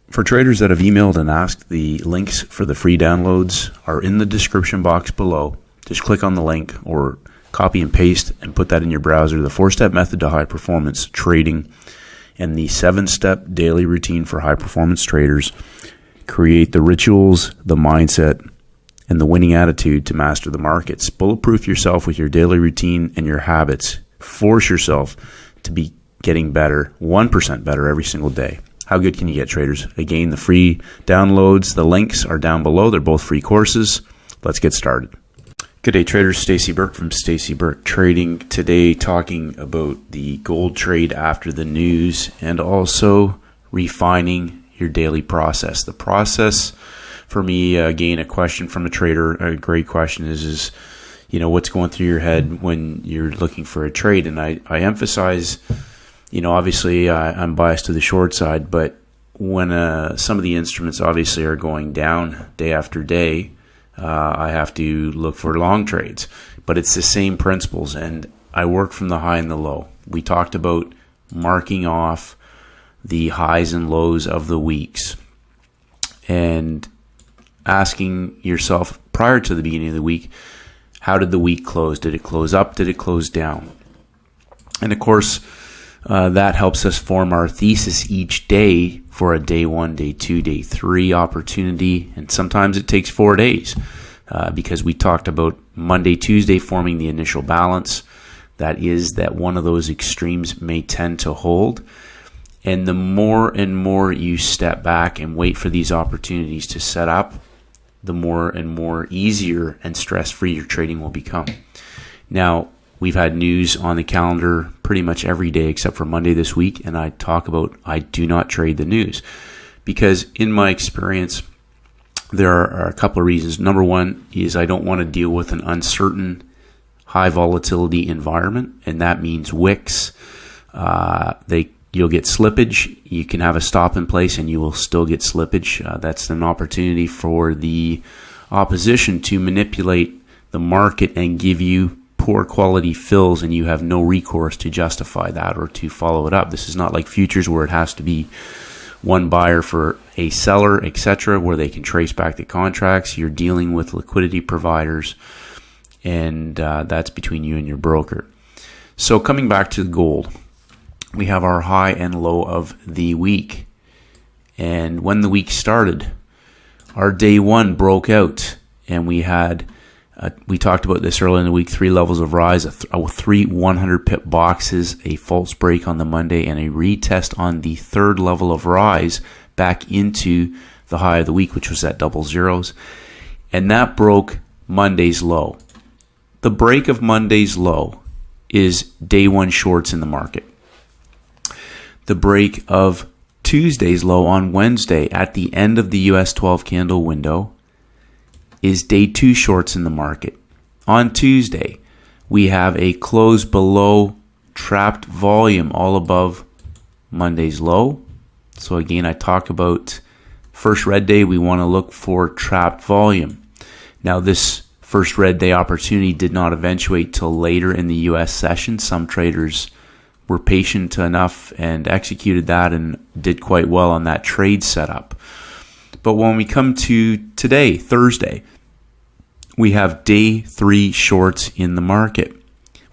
For traders that have emailed and asked, the links for the free downloads are in the description box below. Just click on the link or copy and paste and put that in your browser. The 4-step method to high performance trading and the 7-step daily routine for high performance traders create the rituals, the mindset, and the winning attitude to master the markets. Bulletproof yourself with your daily routine and your habits. Force yourself to be getting better, 1% better every single day. How good can you get, traders? Again, the free downloads, the links are down below. They're both free courses. Let's get started. Good day, traders. Stacey Burke from Stacey Burke Trading. Today, talking about the gold trade after the news and also refining your daily process. The process, for me, again, a question from a trader, a great question is what's going through your head when you're looking for a trade? And I emphasize, obviously I'm biased to the short side, but when some of the instruments obviously are going down day after day, I have to look for long trades. But it's the same principles, and I work from the high and the low. We talked about marking off the highs and lows of the weeks and asking yourself prior to the beginning of the week, how did the week close? Did it close up? Did it close down? And of course, that helps us form our thesis each day for a day 1, day 2, day 3 opportunity. And sometimes it takes 4 days because we talked about Monday, Tuesday forming the initial balance. That is that one of those extremes may tend to hold. And the more and more you step back and wait for these opportunities to set up, the more and more easier and stress-free your trading will become. Now, we've had news on the calendar pretty much every day except for Monday this week, and I talk about I do not trade the news because in my experience, there are a couple of reasons. Number one is I don't want to deal with an uncertain, high volatility environment, and that means wicks. You'll get slippage. You can have a stop in place and you will still get slippage. That's an opportunity for the opposition to manipulate the market and give you poor quality fills, and you have no recourse to justify that or to follow it up. This is not like futures where it has to be one buyer for a seller, etc., where they can trace back the contracts. You're dealing with liquidity providers, and that's between you and your broker. So coming back to the gold, we have our high and low of the week. And when the week started, our day 1 broke out, and we had, we talked about this earlier in the week, 3 levels of rise, 3 100-pip boxes, a false break on the Monday, and a retest on the 3rd level of rise back into the high of the week, which was at double zeros. And that broke Monday's low. The break of Monday's low is day 1 shorts in the market. The break of Tuesday's low on Wednesday at the end of the US 12 candle window is day 2 shorts in the market. On Tuesday, we have a close below trapped volume all above Monday's low. So again, I talk about first red day, we want to look for trapped volume. Now this first red day opportunity did not eventuate till later in the US session. Some traders were patient enough and executed that and did quite well on that trade setup. But when we come to today, Thursday, we have day 3 shorts in the market.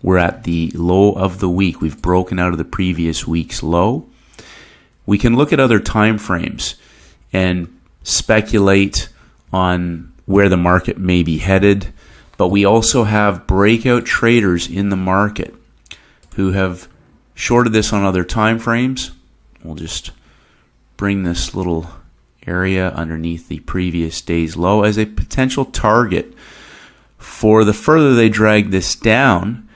We're at the low of the week. We've broken out of the previous week's low. We can look at other time frames and speculate on where the market may be headed, but we also have breakout traders in the market who have shorted this on other time frames. We'll just bring this little area underneath the previous day's low as a potential target. For the further they drag this down,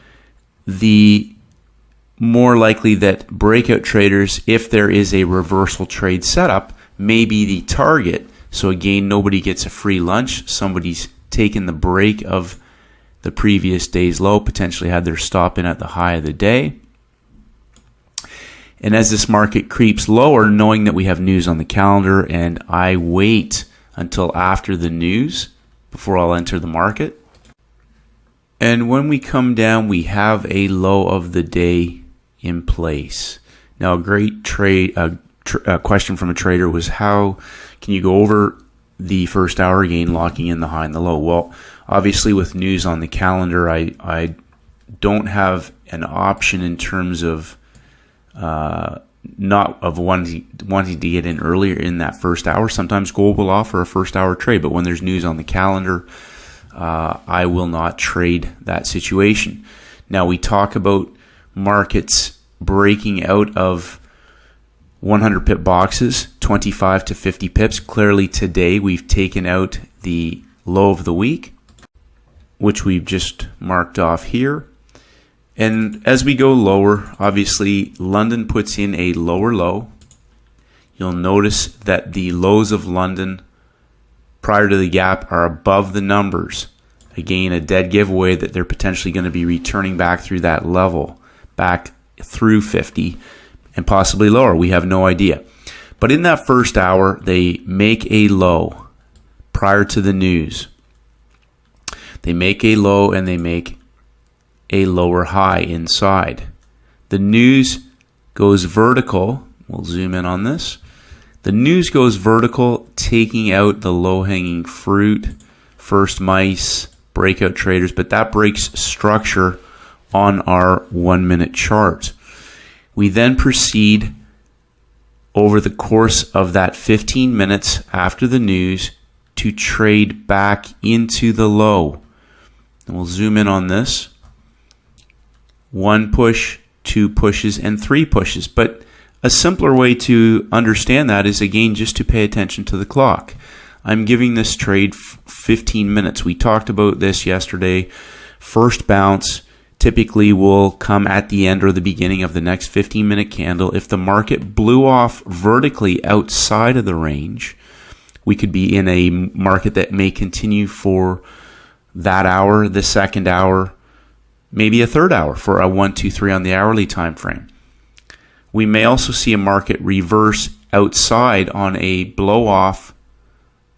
the more likely that breakout traders, if there is a reversal trade setup, may be the target. So again, nobody gets a free lunch. Somebody's taken the break of the previous day's low, potentially had their stop in at the high of the day. And as this market creeps lower, knowing that we have news on the calendar, and I wait until after the news before I'll enter the market. And when we come down, we have a low of the day in place. Now, a great trade question from a trader was, how can you go over the first hour gain locking in the high and the low? Well, obviously with news on the calendar, I don't have an option in terms of not of wanting to get in earlier in that first hour. Sometimes gold will offer a first hour trade, but when there's news on the calendar, I will not trade that situation. Now, we talk about markets breaking out of 100 pip boxes, 25 to 50 pips. Clearly today we've taken out the low of the week, which we've just marked off here. And as we go lower, obviously London puts in a lower low. You'll notice that the lows of London prior to the gap are above the numbers. Again, a dead giveaway that they're potentially going to be returning back through that level, back through 50 and possibly lower. We have no idea. But in that first hour, they make a low prior to the news. They make a low and they make a lower high inside. The news goes vertical. We'll zoom in on this. The news goes vertical, taking out the low-hanging fruit, first mice, breakout traders, but that breaks structure on our 1 minute chart. We then proceed over the course of that 15 minutes after the news to trade back into the low. And we'll zoom in on this. 1 push, 2 pushes, and 3 pushes. But a simpler way to understand that is, again, just to pay attention to the clock. I'm giving this trade 15 minutes. We talked about this yesterday. First bounce typically will come at the end or the beginning of the next 15-minute candle. If the market blew off vertically outside of the range, we could be in a market that may continue for that hour, the second hour, maybe a third hour for a 1, 2, 3 on the hourly time frame. We may also see a market reverse outside on a blow-off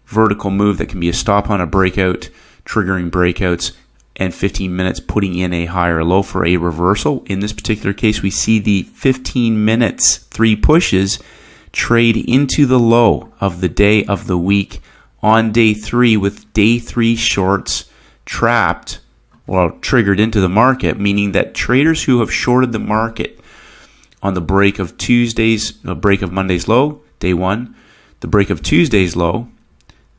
vertical move that can be a stop on a breakout, triggering breakouts, and 15 minutes putting in a higher low for a reversal. In this particular case, we see the 15 minutes, 3 pushes, trade into the low of the day of the week on day 3, with day 3 shorts trapped or triggered into the market, meaning that traders who have shorted the market on the break of Monday's low, day 1, the break of Tuesday's low,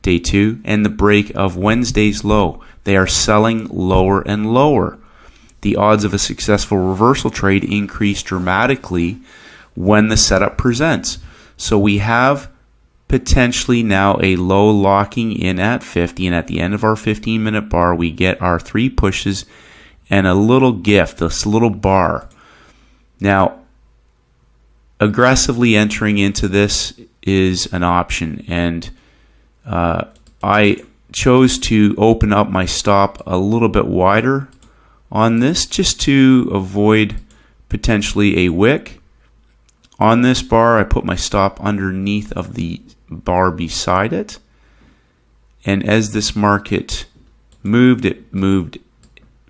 day 2, and the break of Wednesday's low, they are selling lower and lower. The odds of a successful reversal trade increase dramatically when the setup presents. So we have potentially now a low locking in at 50, and at the end of our 15-minute bar, we get our 3 pushes and a little gift, this little bar. Now, aggressively entering into this is an option, and I chose to open up my stop a little bit wider on this just to avoid potentially a wick. On this bar, I put my stop underneath of the bar beside it. And as this market moved, it moved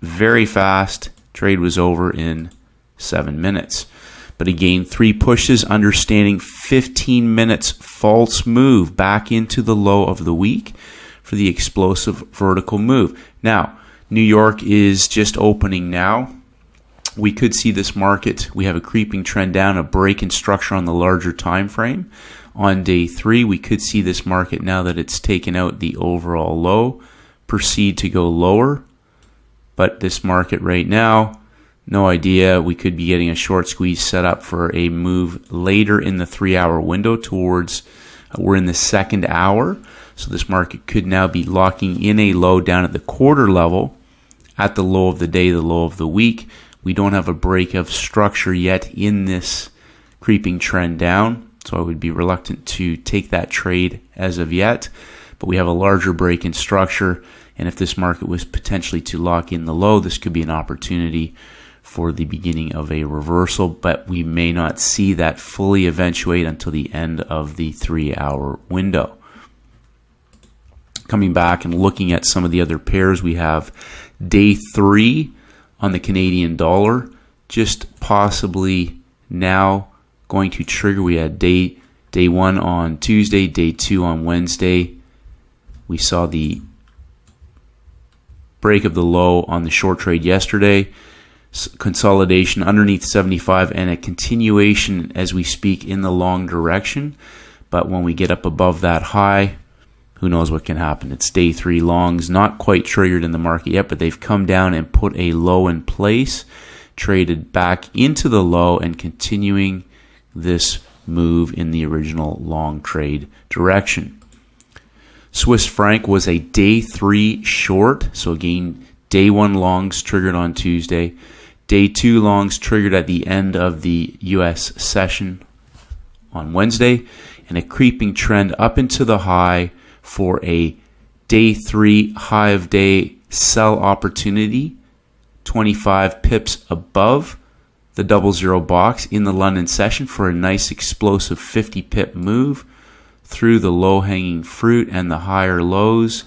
very fast. Trade was over in 7 minutes. But again, 3 pushes, understanding 15 minutes false move back into the low of the week for the explosive vertical move. Now, New York is just opening now. We could see this market, we have a creeping trend down, a break in structure on the larger time frame. On day 3, we could see this market, now that it's taken out the overall low, proceed to go lower. But this market right now, no idea. We could be getting a short squeeze set up for a move later in the 3-hour window towards, we're in the second hour. So this market could now be locking in a low down at the quarter level, at the low of the day, the low of the week. We don't have a break of structure yet in this creeping trend down, so I would be reluctant to take that trade as of yet. But we have a larger break in structure, and if this market was potentially to lock in the low, this could be an opportunity for the beginning of a reversal, but we may not see that fully eventuate until the end of the 3-hour window. Coming back and looking at some of the other pairs, we have day 3 on the Canadian dollar, just possibly now going to trigger. We had day Day 1 on Tuesday, day 2 on Wednesday. We saw the break of the low on the short trade yesterday, consolidation underneath 75, and a continuation as we speak in the long direction. But when we get up above that high, who knows what can happen. It's day 3 longs, not quite triggered in the market yet, but they've come down and put a low in place, traded back into the low, and continuing this move in the original long trade direction. Swiss franc was a day 3 short. So again, day 1 longs triggered on Tuesday. Day 2 longs triggered at the end of the US session on Wednesday. And a creeping trend up into the high for a day 3 high of day sell opportunity, 25 pips above the 00 box in the London session for a nice explosive 50 pip move through the low hanging fruit and the higher lows.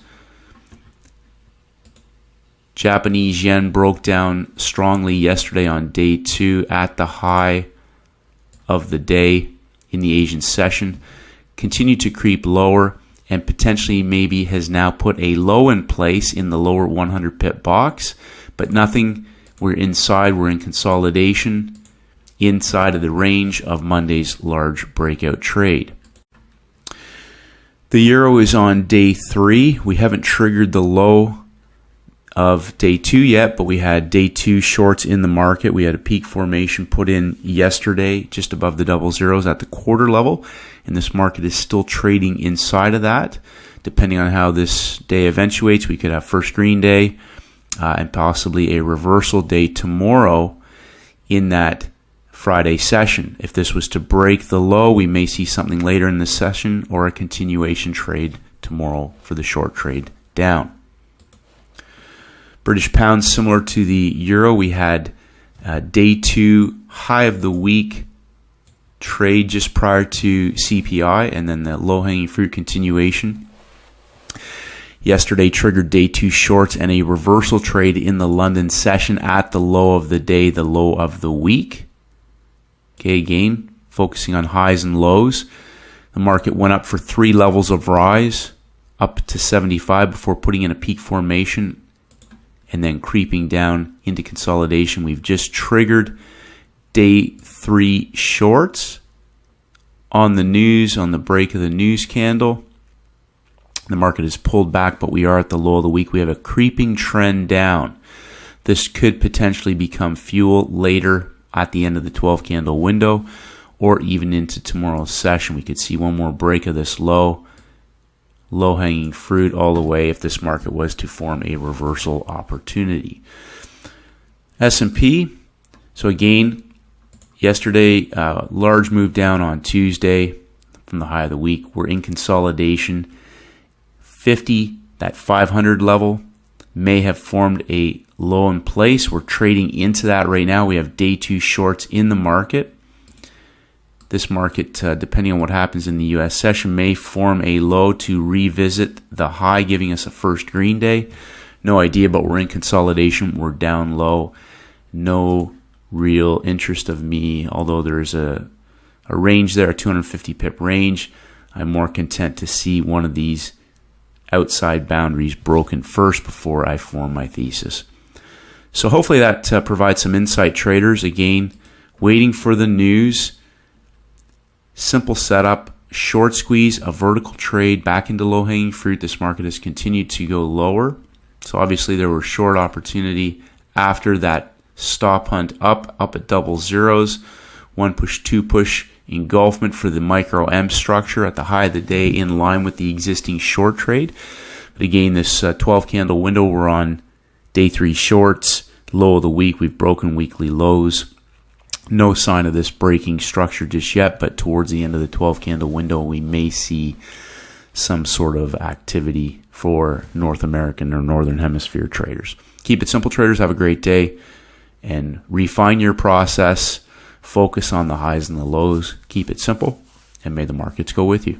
Japanese yen broke down strongly yesterday on day 2 at the high of the day in the Asian session. Continued to creep lower and potentially maybe has now put a low in place in the lower 100 pip box, but nothing. We're inside, we're in consolidation inside of the range of Monday's large breakout trade. The euro is on day 3. We haven't triggered the low of day 2 yet, but we had day 2 shorts in the market. We had a peak formation put in yesterday just above the 00s at the quarter level, and this market is still trading inside of that. Depending on how this day eventuates, we could have first green day and possibly a reversal day tomorrow in that Friday session. If this was to break the low, we may see something later in the session or a continuation trade tomorrow for the short trade down. British pound, similar to the euro, we had day 2 high of the week trade just prior to CPI, and then the low-hanging fruit continuation. Yesterday triggered day 2 shorts and a reversal trade in the London session at the low of the day, the low of the week. Okay, again, focusing on highs and lows. The market went up for 3 levels of rise, up to 75 before putting in a peak formation and then creeping down into consolidation. We've just triggered day 3 shorts on the news, on the break of the news candle. The market is pulled back, but we are at the low of the week. We have a creeping trend down. This could potentially become fuel later at the end of the 12 candle window or even into tomorrow's session. We could see one more break of this low hanging fruit all the way if this market was to form a reversal opportunity. S&P, so again, yesterday, large move down on Tuesday from the high of the week. We're in consolidation. 50, that 500 level may have formed a low in place. We're trading into that right now. We have day 2 shorts in the market. This market, depending on what happens in the US session, may form a low to revisit the high, giving us a first green day. No idea, but we're in consolidation. We're down low. No real interest of me, although there's a range there, a 250 pip range. I'm more content to see one of these outside boundaries broken first before I form my thesis. So hopefully that provides some insight, traders. Again, waiting for the news. Simple setup, short squeeze, a vertical trade back into low-hanging fruit. This market has continued to go lower. So obviously there was short opportunity after that stop hunt up at 00s. 1 push, 2 push engulfment for the micro M structure at the high of the day in line with the existing short trade. But again, this 12 candle window, we're on day 3 shorts, low of the week. We've broken weekly lows. No sign of this breaking structure just yet, but towards the end of the 12 candle window, we may see some sort of activity for North American or Northern Hemisphere traders. Keep it simple, traders. Have a great day and refine your process. Focus on the highs and the lows. Keep it simple, and may the markets go with you.